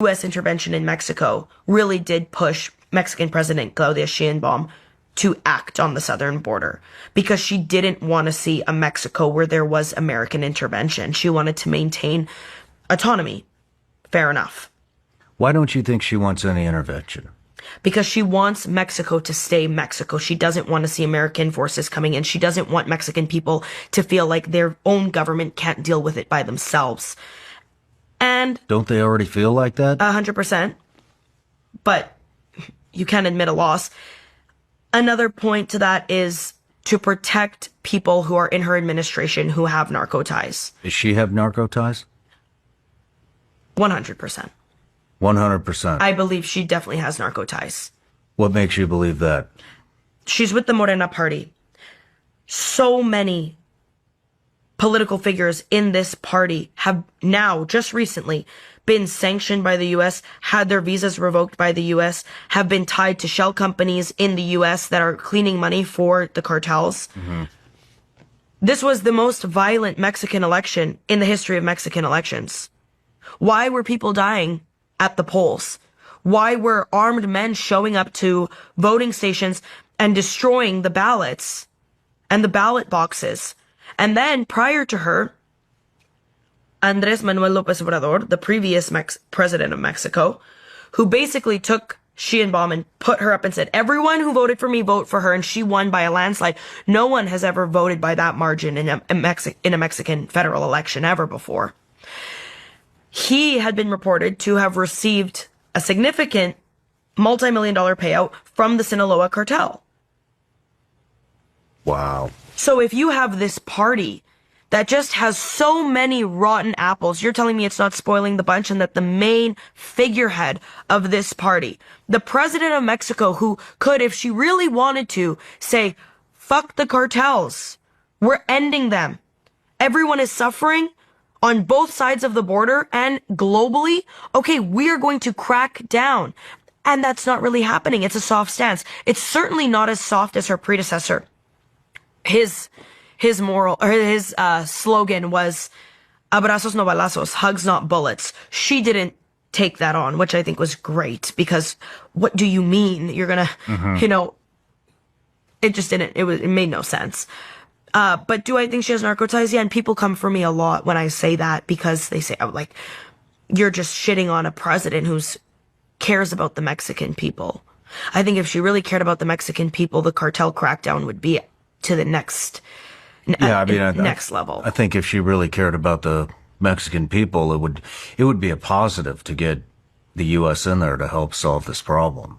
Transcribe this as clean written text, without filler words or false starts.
U.S. intervention in Mexico really did push Mexican President Claudia Sheinbaum to act on the southern border because she didn't want to see a Mexico where there was American intervention. She wanted to maintain autonomy. Fair enough. Why don't you think she wants any intervention? Because she wants Mexico to stay Mexico. She doesn't want to see American forces coming in. She doesn't want Mexican people to feel like their own government can't deal with it by themselves. And don't they already feel like that? 100%. But you can't admit a loss. Another point to that is to protect people who are in her administration who have narco ties. Does she have narco ties? 100%. 100%. I believe she definitely has narco ties. What makes you believe that? She's with the Morena party. So many political figures in this party have now, just recently, been sanctioned by the U.S., had their visas revoked by the U.S., have been tied to shell companies in the U.S. that are cleaning money for the cartels. Mm-hmm. This was the most violent Mexican election in the history of Mexican elections. Why were people dying at the polls? Why were armed men showing up to voting stations and destroying the ballots and the ballot boxes? And then prior to her, Andrés Manuel López Obrador, the previous president of Mexico, who basically took Sheinbaum and put her up and said, everyone who voted for me, vote for her. And she won by a landslide. No one has ever voted by that margin in a Mexican federal election ever before. He had been reported to have received a significant multi-million-dollar payout from the Sinaloa cartel. Wow. So if you have this party that just has so many rotten apples, you're telling me it's not spoiling the bunch, and that the main figurehead of this party, the president of Mexico, who could, if she really wanted to, say, fuck the cartels, we're ending them. Everyone is suffering on both sides of the border and globally. Okay, we are going to crack down. And that's not really happening. It's a soft stance. It's certainly not as soft as her predecessor. His slogan was abrazos no balazos, hugs not bullets. She didn't take that on, which I think was great, because what do you mean? You're gonna, it just didn't, it made no sense. But do I think she has narco ties? Yeah, and people come for me a lot when I say that, because they say, oh, like, you're just shitting on a president who cares about the Mexican people. I think if she really cared about the Mexican people, the cartel crackdown would be to the next level. I think if she really cared about the Mexican people, it would be a positive to get the U.S. in there to help solve this problem.